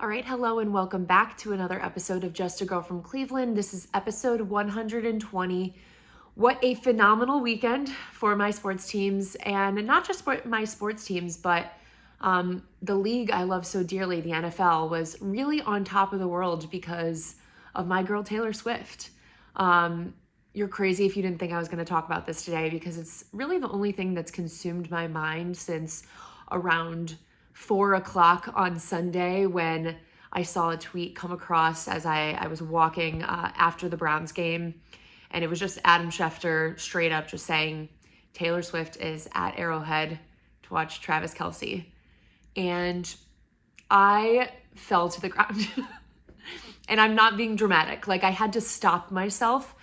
All right, hello and welcome back to another episode of Just a Girl from Cleveland. This is episode 120. What a phenomenal weekend for my sports teams, and not just my sports teams, but the league I love so dearly, the NFL, was really on top of the world because of my girl Taylor Swift. You're crazy if you didn't think I was going to talk about this today because it's really the only thing that's consumed my mind since around 4 o'clock on Sunday when I saw a tweet come across as I was walking after the Browns game. And it was just Adam Schefter straight up just saying, Taylor Swift is at Arrowhead to watch Travis Kelce. And I fell to the ground. And I'm not being dramatic. Like, I had to stop myself.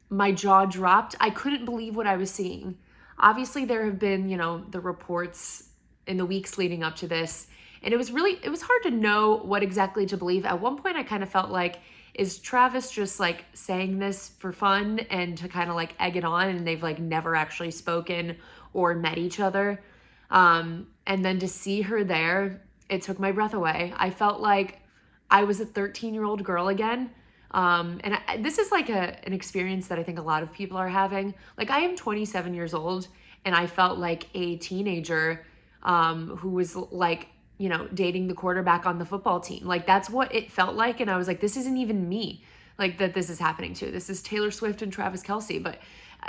My jaw dropped. I couldn't believe what I was seeing. Obviously, there have been, the reports in the weeks leading up to this. And it was hard to know what exactly to believe. At one point, I kind of felt like, is Travis just like saying this for fun and to kind of like egg it on, and they've like never actually spoken or met each other? And then to see her there, it took my breath away. I felt like I was a 13-year-old girl again. This is like an experience that I think a lot of people are having. Like, I am 27 years old and I felt like a teenager who was like, dating the quarterback on the football team. Like, that's what it felt like. And I was like, this isn't even me, like, that this is happening to. This is Taylor Swift and Travis Kelce. But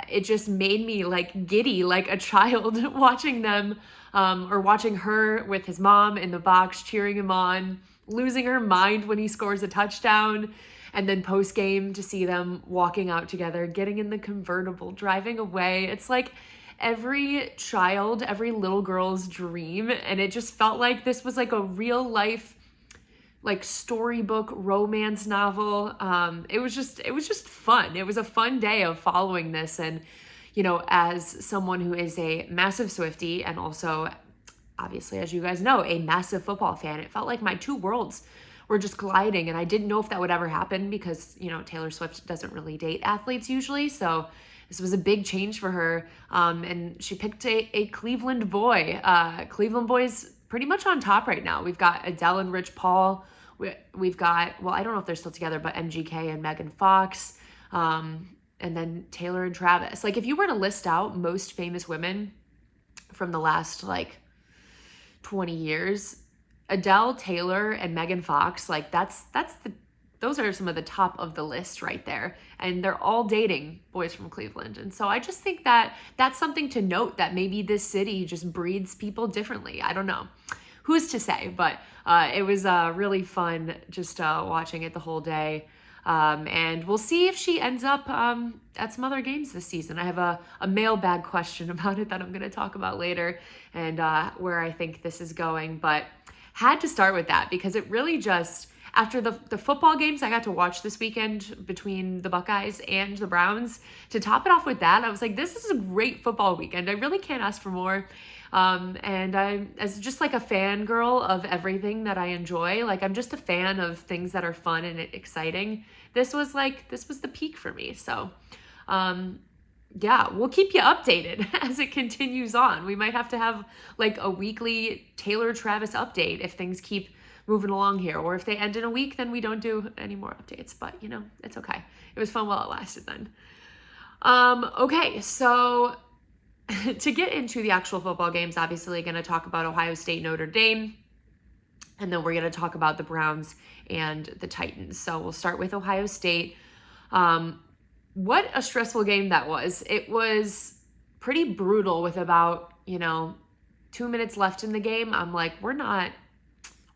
it just made me like giddy, like a child watching them, or watching her with his mom in the box, cheering him on, losing her mind when he scores a touchdown. And then post game to see them walking out together, getting in the convertible, driving away. It's like every child, every little girl's dream. And it just felt like this was like a real life, like storybook romance novel. It was just fun. It was a fun day of following this. And, as someone who is a massive Swiftie and also, obviously, as you guys know, a massive football fan, it felt like my two worlds were just colliding. And I didn't know if that would ever happen because, Taylor Swift doesn't really date athletes usually. So this was a big change for her. And she picked a Cleveland boy. Cleveland boys pretty much on top right now. We've got Adele and Rich Paul. We've got, well, I don't know if they're still together, but MGK and Megan Fox. And then Taylor and Travis. Like, if you were to list out most famous women from the last, 20 years, Adele, Taylor, and Megan Fox, like, those are some of the top of the list right there. And they're all dating boys from Cleveland. And so I just think that that's something to note, that maybe this city just breeds people differently. I don't know. Who's to say? But it was really fun just watching it the whole day. And we'll see if she ends up at some other games this season. I have a mailbag question about it that I'm going to talk about later, and where I think this is going. But had to start with that because it really just, after the football games I got to watch this weekend between the Buckeyes and the Browns, to top it off with that, I was like, this is a great football weekend. I really can't ask for more. And I'm, as just like a fangirl of everything that I enjoy, like, I'm just a fan of things that are fun and exciting. This was the peak for me. So, yeah, we'll keep you updated as it continues on. We might have to have like a weekly Taylor Travis update if things keep moving along here, or if they end in a week, then we don't do any more updates, but it's okay. It was fun while it lasted then. Okay, so to get into the actual football games, obviously going to talk about Ohio State, Notre Dame, and then we're going to talk about the Browns and the Titans. So we'll start with Ohio State. What a stressful game that was. It was pretty brutal with about, 2 minutes left in the game. I'm like, we're not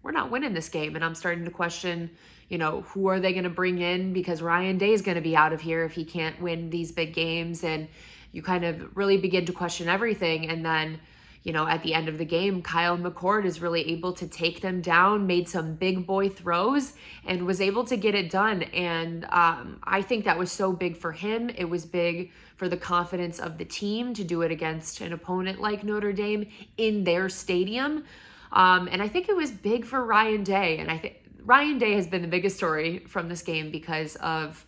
winning this game. And I'm starting to question, who are they going to bring in? Because Ryan Day is going to be out of here if he can't win these big games. And you kind of really begin to question everything. And then, at the end of the game, Kyle McCord is really able to take them down, made some big boy throws, and was able to get it done. And I think that was so big for him. It was big for the confidence of the team to do it against an opponent like Notre Dame in their stadium. And I think it was big for Ryan Day. And I think Ryan Day has been the biggest story from this game because of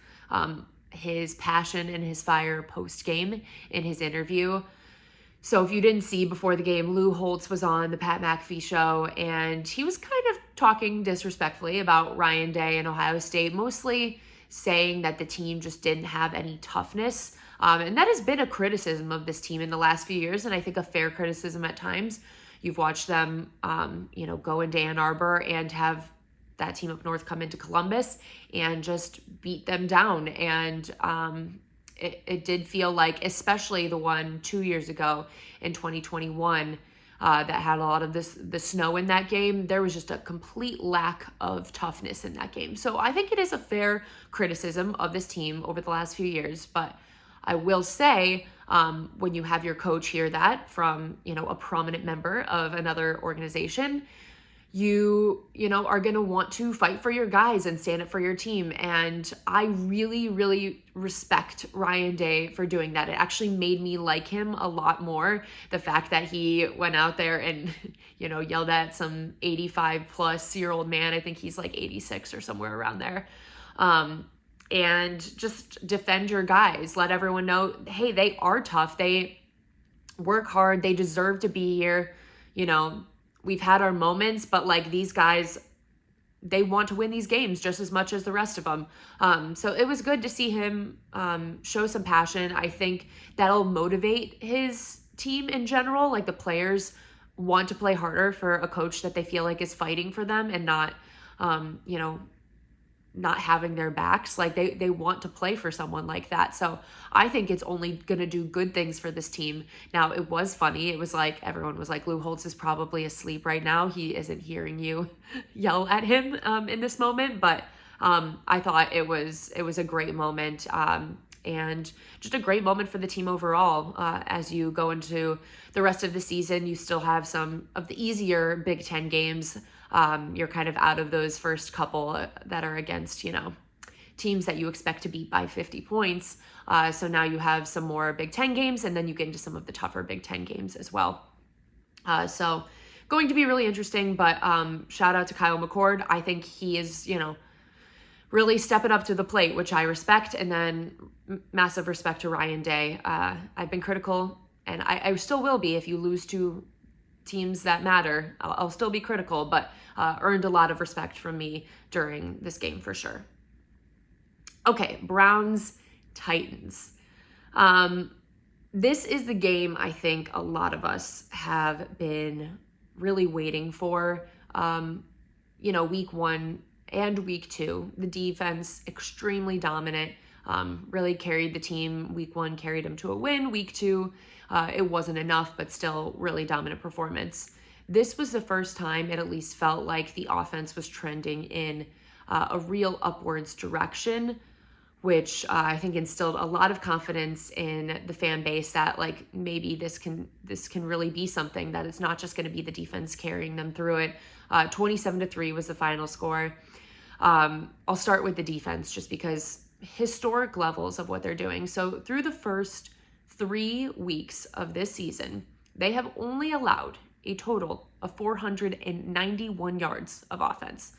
his passion and his fire post-game in his interview. So if you didn't see before the game, Holtz was on the Pat McAfee show, and he was kind of talking disrespectfully about Ryan Day and Ohio State, mostly saying that the team just didn't have any toughness. And that has been a criticism of this team in the last few years, and I think a fair criticism at times. You've watched them, go into Ann Arbor and have that team up north come into Columbus and just beat them down. And it did feel like, especially the one 2 years ago in 2021, that had a lot of the snow in that game, there was just a complete lack of toughness in that game. So I think it is a fair criticism of this team over the last few years. But I will say, when you have your coach hear that from, a prominent member of another organization, you are going to want to fight for your guys and stand up for your team. And I really, really respect Ryan Day for doing that. It actually made me like him a lot more. The fact that he went out there and, yelled at some 85-plus-year-old man. I think he's like 86 or somewhere around there. And just defend your guys. Let everyone know, hey, they are tough. They work hard. They deserve to be here. We've had our moments, but like these guys, they want to win these games just as much as the rest of them. So it was good to see him show some passion. I think that'll motivate his team in general. Like the players want to play harder for a coach that they feel like is fighting for them and not, not having their backs. Like they want to play for someone like that. So I think it's only going to do good things for this team. Now, it was funny. It was like, everyone was like, Lou Holtz is probably asleep right now. He isn't hearing you yell at him in this moment. But I thought it was a great moment. And just a great moment for the team overall. As you go into the rest of the season, you still have some of the easier Big Ten games. You're kind of out of those first couple that are against, teams that you expect to beat by 50 points. So now you have some more Big Ten games, and then you get into some of the tougher Big Ten games as well. So going to be really interesting, but shout out to Kyle McCord. I think he is, really stepping up to the plate, which I respect. And then massive respect to Ryan Day. I've been critical, and I still will be if you lose to teams that matter. I'll still be critical, but earned a lot of respect from me during this game for sure. Okay, Browns-Titans. This is the game I think a lot of us have been really waiting for. Week 1 and week 2, the defense extremely dominant, really carried the team. Week 1 carried them to a win. Week 2, it wasn't enough, but still really dominant performance. This was the first time it at least felt like the offense was trending in a real upwards direction, which I think instilled a lot of confidence in the fan base that like maybe this can really be something, that it's not just going to be the defense carrying them through it. 27-3 was the final score. I'll start with the defense just because historic levels of what they're doing. So through the first 3 weeks of this season, they have only allowed a total of 491 yards of offense.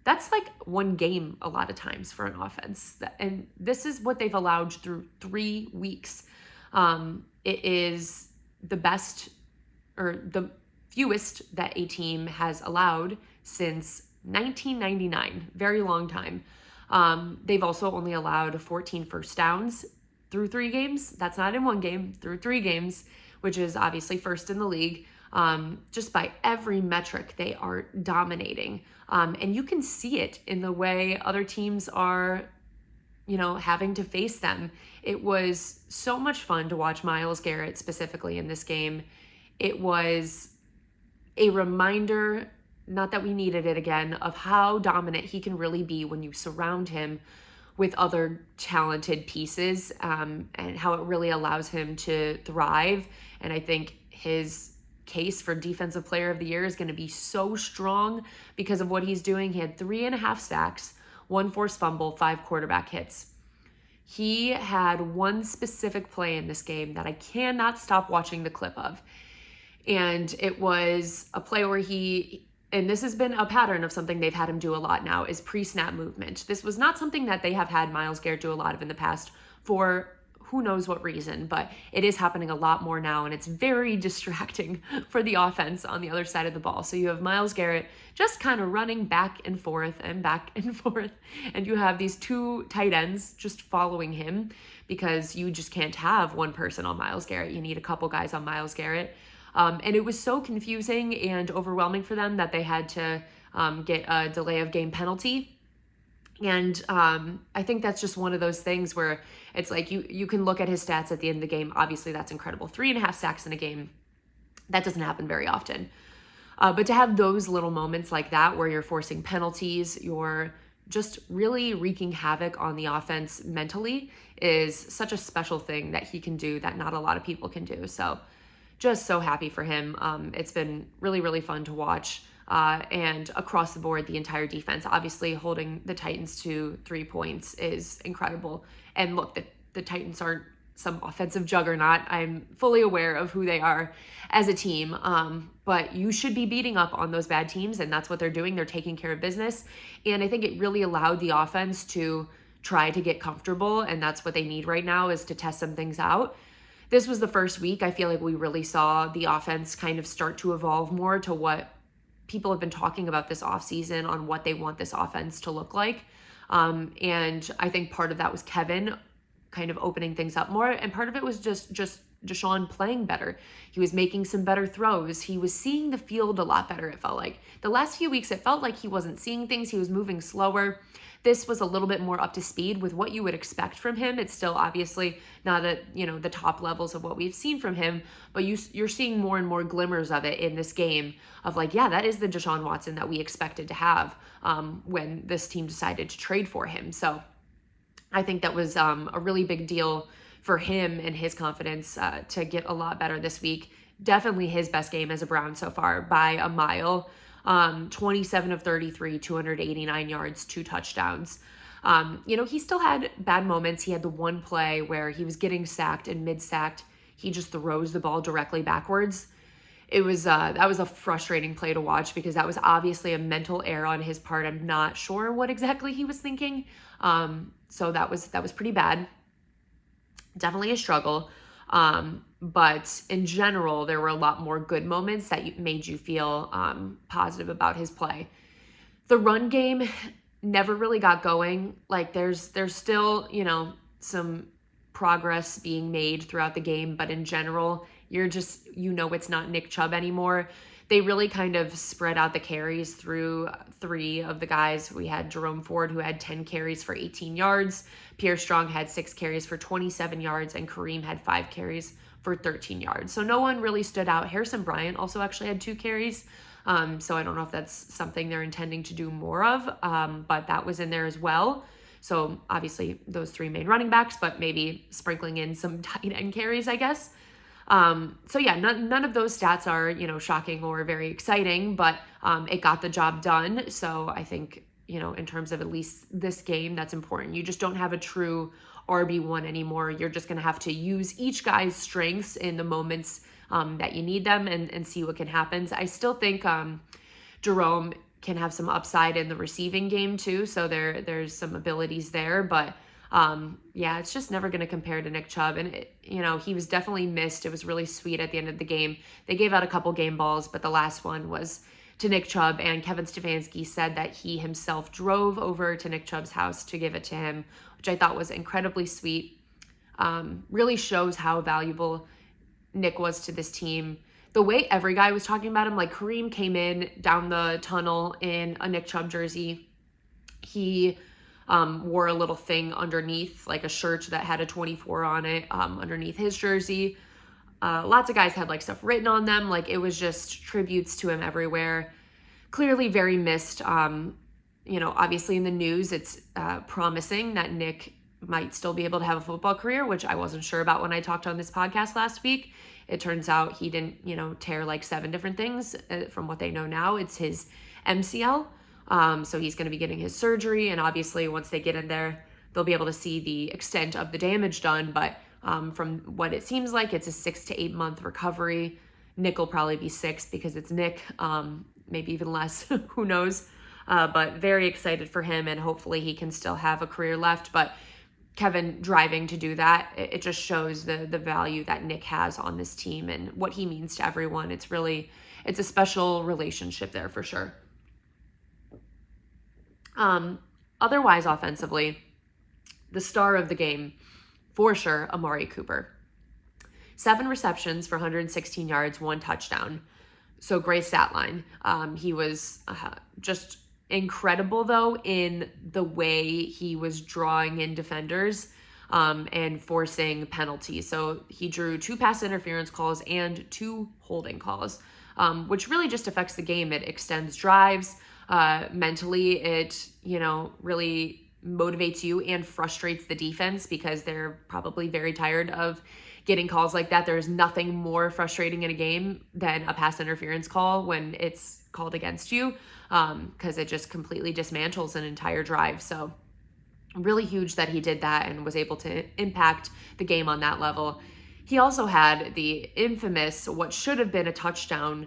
That's like one game a lot of times for an offense. And this is what they've allowed through 3 weeks. It is the best, or the fewest that a team has allowed since 1999, very long time. They've also only allowed 14 first downs through 3 games. That's not in one game, through 3 games, which is obviously first in the league. Just by every metric, they are dominating. And you can see it in the way other teams are, having to face them. It was so much fun to watch Myles Garrett specifically in this game. It was a reminder, not that we needed it again, of how dominant he can really be when you surround him with other talented pieces, and how it really allows him to thrive. And I think his case for Defensive Player of the Year is going to be so strong because of what he's doing. He had 3.5 sacks, 1 forced fumble, 5 quarterback hits. He had one specific play in this game that I cannot stop watching the clip of. And it was a play where and this has been a pattern of something they've had him do a lot now, is pre-snap movement. This was not something that they have had Myles Garrett do a lot of in the past for who knows what reason, but it is happening a lot more now, and it's very distracting for the offense on the other side of the ball. So you have Myles Garrett just kind of running back and forth, and you have these two tight ends just following him, because you just can't have one person on Myles Garrett. You need a couple guys on Myles Garrett. And it was so confusing and overwhelming for them that they had to get a delay of game penalty. And I think that's just one of those things where it's like you can look at his stats at the end of the game. Obviously, that's incredible. 3.5 sacks in a game. That doesn't happen very often. But to have those little moments like that where you're forcing penalties, you're just really wreaking havoc on the offense mentally is such a special thing that he can do that not a lot of people can do. So just so happy for him. It's been really, really fun to watch. And across the board, the entire defense, obviously holding the Titans to 3 points is incredible. And look, the Titans aren't some offensive juggernaut. I'm fully aware of who they are as a team. But you should be beating up on those bad teams, and that's what they're doing. They're taking care of business. And I think it really allowed the offense to try to get comfortable, and that's what they need right now, is to test some things out. This was the first week I feel like we really saw the offense kind of start to evolve more to what people have been talking about this offseason on what they want this offense to look like. And I think part of that was Kevin kind of opening things up more. And part of it was just Deshaun playing better. He was making some better throws. He was seeing the field a lot better, it felt like. The last few weeks, it felt like he wasn't seeing things. He was moving slower. This was a little bit more up to speed with what you would expect from him. It's still obviously not at, the top levels of what we've seen from him, but you're seeing more and more glimmers of it in this game of like, yeah, that is the Deshaun Watson that we expected to have when this team decided to trade for him. So I think that was a really big deal for him and his confidence to get a lot better this week. Definitely his best game as a Brown so far by a mile. 27 of 33, 289 yards, 2 touchdowns. He still had bad moments. He had the one play where he was getting sacked, and mid-sacked, he just throws the ball directly backwards. It was that was a frustrating play to watch, because that was obviously a mental error on his part. I'm not sure what exactly he was thinking. So that was pretty bad. Definitely a struggle. But in general, there were a lot more good moments that made you feel positive about his play. The run game never really got going. Like there's still, some progress being made throughout the game, but in general, you're just, it's not Nick Chubb anymore. They really kind of spread out the carries through 3 of the guys. We had Jerome Ford, who had 10 carries for 18 yards. Pierre Strong had 6 carries for 27 yards, and Kareem had 5 carries for 13 yards. So no one really stood out. Harrison Bryant also actually had 2 carries. So I don't know if that's something they're intending to do more of, but that was in there as well. So obviously those 3 main running backs, but maybe sprinkling in some tight end carries, I guess. So yeah, none of those stats are, shocking or very exciting, but it got the job done. So I think, in terms of at least this game, that's important. You just don't have a true RB1 anymore. You're just going to have to use each guy's strengths in the moments that you need them and see what can happen. I still think Jerome can have some upside in the receiving game too. So there's some abilities there, but it's just never going to compare to Nick Chubb. And, he was definitely missed. It was really sweet at the end of the game. They gave out a couple game balls, but the last one was to Nick Chubb, and Kevin Stefanski said that he himself drove over to Nick Chubb's house to give it to him, which I thought was incredibly sweet. Really shows how valuable Nick was to this team. The way every guy was talking about him, like Kareem came in down the tunnel in a Nick Chubb jersey. He wore a little thing underneath, like a shirt that had a 24 on it, underneath his jersey. Lots of guys had like stuff written on them. Like it was just tributes to him everywhere. Clearly very missed. Obviously in the news, it's promising that Nick might still be able to have a football career, which I wasn't sure about when I talked on this podcast last week. It turns out he didn't, tear like 7 different things from what they know now. It's his MCL. So he's going to be getting his surgery, and obviously once they get in there, they'll be able to see the extent of the damage done. But from what it seems like, it's a 6 to 8 month recovery. Nick will probably be 6 because it's Nick, maybe even less, who knows. But very excited for him, and hopefully he can still have a career left. But Kevin driving to do that, it just shows the value that Nick has on this team and what he means to everyone. It's a special relationship there for sure. Otherwise, offensively, the star of the game, for sure, Amari Cooper. 7 receptions for 116 yards, 1 touchdown. So great stat line. He was just incredible, though, in the way he was drawing in defenders and forcing penalties. So he drew 2 pass interference calls and 2 holding calls, which really just affects the game. It extends drives. Mentally, it, really motivates you and frustrates the defense because they're probably very tired of getting calls like that. There's nothing more frustrating in a game than a pass interference call when it's called against you, because it just completely dismantles an entire drive. So really huge that he did that and was able to impact the game on that level. He also had the infamous, what should have been a touchdown,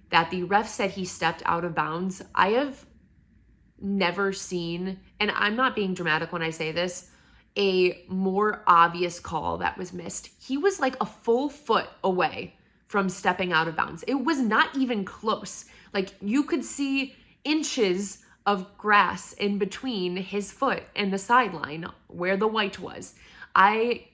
that the ref said he stepped out of bounds. I have never seen, and I'm not being dramatic when I say this, a more obvious call that was missed. He was like a full foot away from stepping out of bounds. It was not even close. Like, you could see inches of grass in between his foot and the sideline where the white was. I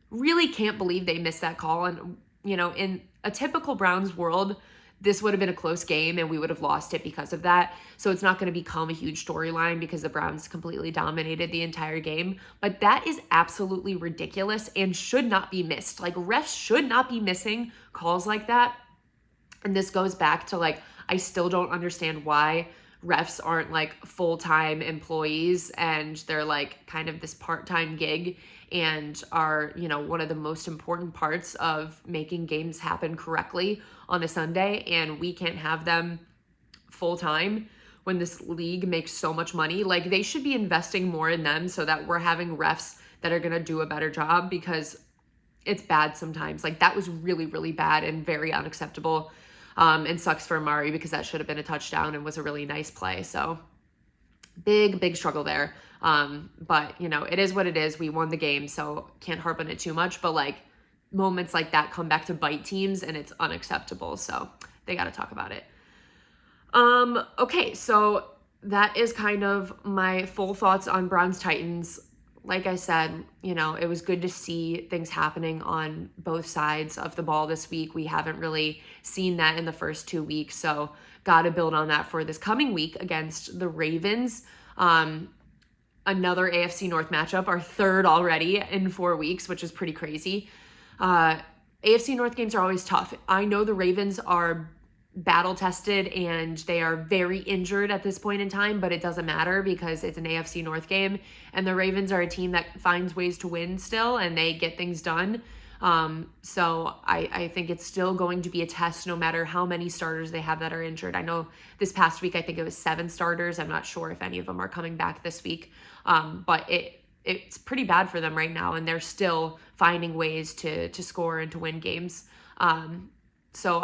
really can't believe they missed that call. And, in a typical Browns world, this would have been a close game and we would have lost it because of that. So it's not going to become a huge storyline because the Browns completely dominated the entire game. But that is absolutely ridiculous and should not be missed. Like, refs should not be missing calls like that. And this goes back to, I still don't understand why refs aren't full-time employees and they're kind of this part-time gig and are, one of the most important parts of making games happen correctly on a Sunday, and we can't have them full-time when this league makes so much money. They should be investing more in them so that we're having refs that are going to do a better job, because it's bad sometimes. That was really, really bad and very unacceptable. And sucks for Amari because that should have been a touchdown and was a really nice play. So big struggle there. But it is what it is. We won the game, so can't harp on it too much. But moments like that come back to bite teams and it's unacceptable. So they got to talk about it. Okay, so that is kind of my full thoughts on Browns Titans. Like I said, it was good to see things happening on both sides of the ball this week. We haven't really seen that in the first 2 weeks, so got to build on that for this coming week against the Ravens. Another AFC North matchup, our third already in 4 weeks, which is pretty crazy. AFC North games are always tough. I know the Ravens are battle tested and they are very injured at this point in time, but it doesn't matter because it's an AFC North game and the Ravens are a team that finds ways to win still and they get things done. So I think it's still going to be a test no matter how many starters they have that are injured. I know this past week, I think it was 7 starters. I'm not sure if any of them are coming back this week. But it's pretty bad for them right now and they're still finding ways to score and to win games. So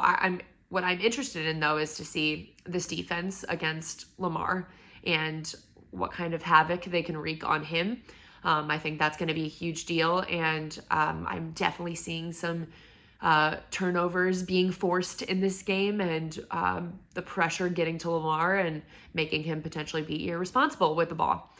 what I'm interested in, though, is to see this defense against Lamar and what kind of havoc they can wreak on him. I think that's going to be a huge deal, and I'm definitely seeing some turnovers being forced in this game and the pressure getting to Lamar and making him potentially be irresponsible with the ball.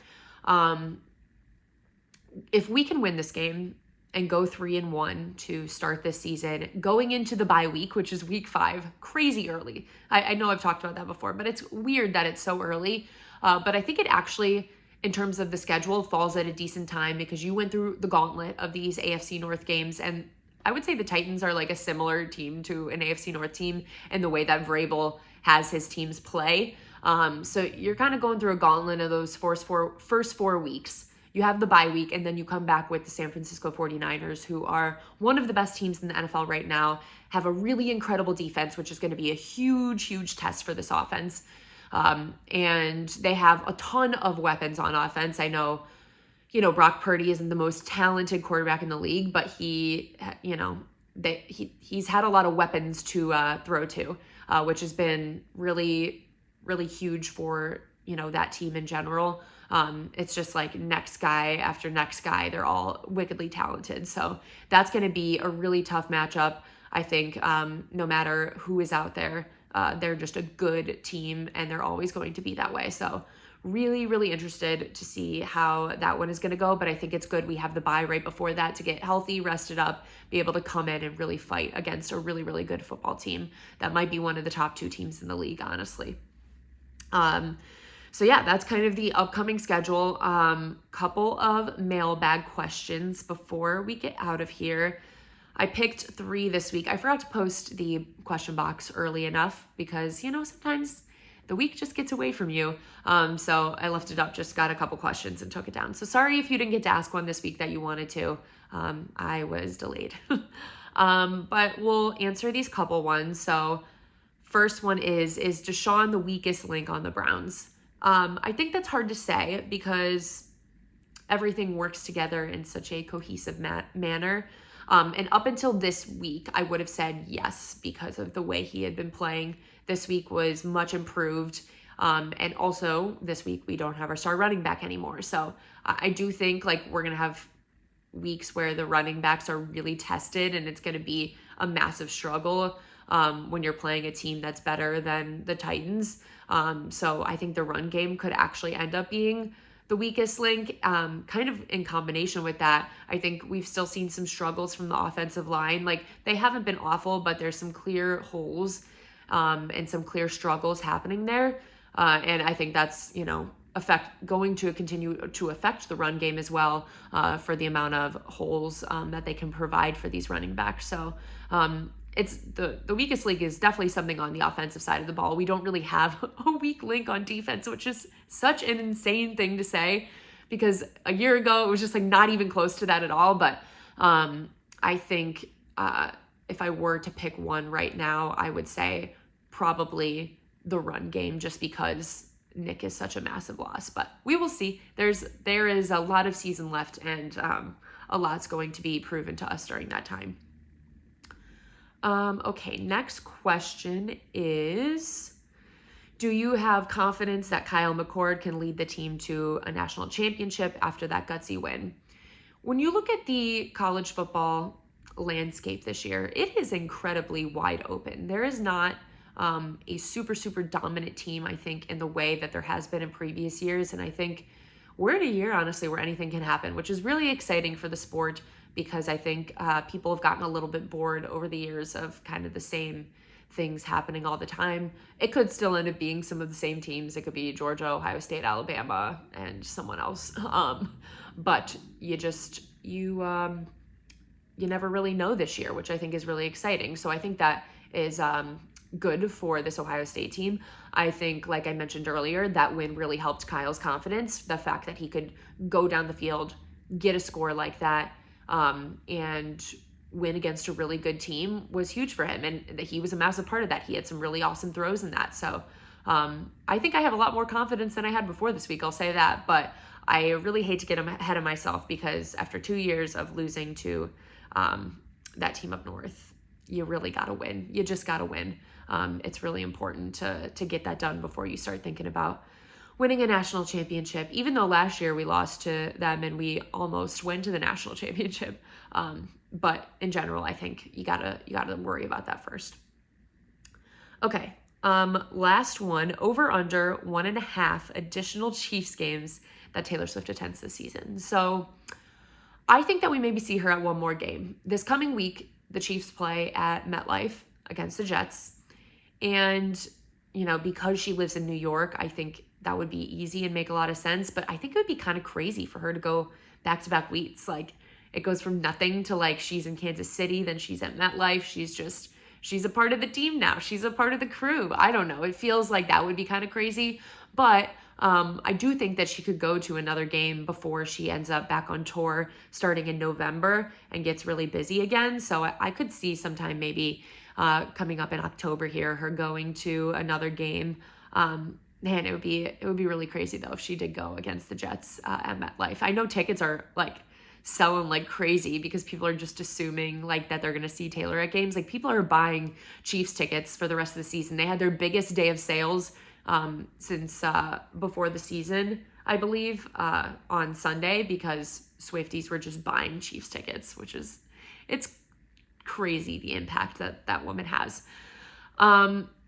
If we can win this game and go 3-1 to start this season, going into the bye week, which is week 5, crazy early. I know I've talked about that before, but it's weird that it's so early. But I think it actually, in terms of the schedule, falls at a decent time because you went through the gauntlet of these AFC North games. And I would say the Titans are a similar team to an AFC North team in the way that Vrabel has his teams play. So you're kind of going through a gauntlet of those first 4 weeks. You have the bye week, and then you come back with the San Francisco 49ers, who are one of the best teams in the NFL right now, have a really incredible defense, which is going to be a huge test for this offense. And they have a ton of weapons on offense. I know, Brock Purdy isn't the most talented quarterback in the league, but he's had a lot of weapons to throw to, which has been really, really huge for that team in general. It's just like next guy after next guy. They're all wickedly talented. So that's going to be a really tough matchup. I think no matter who is out there, they're just a good team, and they're always going to be that way. So really, really interested to see how that one is going to go. But I think it's good we have the bye right before that to get healthy, rested up, be able to come in and really fight against a really, really good football team that might be one of the top 2 teams in the league, honestly. So yeah, that's kind of the upcoming schedule. Couple of mailbag questions before we get out of here. I picked 3 this week. I forgot to post the question box early enough because, sometimes the week just gets away from you. So I left it up, just got a couple questions and took it down. So sorry if you didn't get to ask one this week that you wanted to. I was delayed. But we'll answer these couple ones. So first one is Deshaun the weakest link on the Browns? I think that's hard to say because everything works together in such a cohesive manner. And up until this week, I would have said yes because of the way he had been playing. This week was much improved. And also this week, we don't have our star running back anymore. So I do think we're going to have weeks where the running backs are really tested, and it's going to be a massive struggle when you're playing a team that's better than the Titans. So I think the run game could actually end up being the weakest link. Kind of in combination with that, I think we've still seen some struggles from the offensive line. They haven't been awful, but there's some clear holes and some clear struggles happening there. And I think that's, going to continue to affect the run game as well for the amount of holes that they can provide for these running backs. So it's the weakest link is definitely something on the offensive side of the ball. We don't really have a weak link on defense, which is such an insane thing to say because a year ago it was just not even close to that at all. But I think if I were to pick one right now, I would say probably the run game, just because Nick is such a massive loss. But we will see. There is a lot of season left, and a lot's going to be proven to us during that time. Okay, next question is, do you have confidence that Kyle McCord can lead the team to a national championship after that gutsy win? When you look at the college football landscape this year, it is incredibly wide open. There is not a super, super dominant team, I think, in the way that there has been in previous years. And I think we're in a year, honestly, where anything can happen, which is really exciting for the sport because I think people have gotten a little bit bored over the years of kind of the same things happening all the time. It could still end up being some of the same teams. It could be Georgia, Ohio State, Alabama, and someone else. But you never really know this year, which I think is really exciting. So I think that is good for this Ohio State team. I think, like I mentioned earlier, that win really helped Kyle's confidence. The fact that he could go down the field, get a score like that, and win against a really good team was huge for him. And he was a massive part of that. He had some really awesome throws in that. So I think I have a lot more confidence than I had before this week. I'll say that. But I really hate to get ahead of myself because after 2 years of losing to that team up north, you really got to win. You just got to win. It's really important to get that done before you start thinking about winning a national championship, even though last year we lost to them and we almost went to the national championship. But in general, I think you gotta worry about that first. Okay. Last one, over under 1.5 additional Chiefs games that Taylor Swift attends this season. So I think that we maybe see her at one more game. This coming week, the Chiefs play at MetLife against the Jets. And, because she lives in New York, I think that would be easy and make a lot of sense. But I think it would be kind of crazy for her to go back-to-back weeks. It goes from nothing to she's in Kansas City, then she's at MetLife. She's a part of the team now. She's a part of the crew. I don't know. It feels like that would be kind of crazy. But I do think that she could go to another game before she ends up back on tour starting in November and gets really busy again. So I could see sometime maybe coming up in October here, her going to another game. Man, it would be really crazy though if she did go against the Jets at MetLife. I know tickets are selling like crazy because people are just assuming that they're going to see Taylor at games. People are buying Chiefs tickets for the rest of the season. They had their biggest day of sales since before the season, I believe, on Sunday, because Swifties were just buying Chiefs tickets, it's crazy the impact that woman has.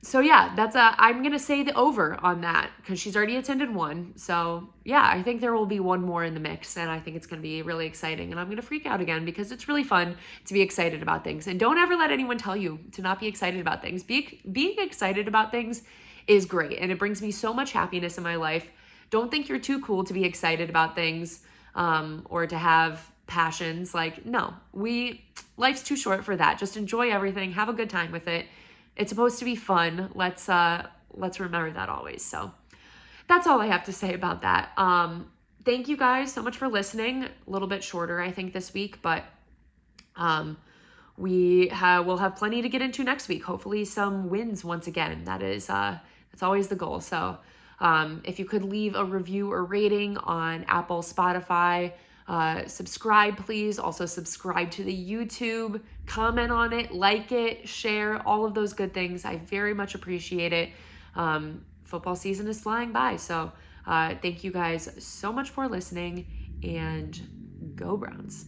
So yeah, I'm going to say the over on that because she's already attended one. So yeah, I think there will be one more in the mix, and I think it's going to be really exciting, and I'm going to freak out again because it's really fun to be excited about things. And don't ever let anyone tell you to not be excited about things. Being excited about things is great, and it brings me so much happiness in my life. Don't think you're too cool to be excited about things, or to have passions. Like, no, life's too short for that. Just enjoy everything. Have a good time with it. It's supposed to be fun. Let's remember that always. So that's all I have to say about that. Thank you guys so much for listening. A little bit shorter, I think, this week, but we'll have plenty to get into next week. Hopefully some wins once again. That's always the goal. So if you could leave a review or rating on Apple, Spotify, subscribe, please. Also subscribe to the YouTube, comment on it, like it, share, all of those good things. I very much appreciate it. Football season is flying by. So thank you guys so much for listening, and go Browns.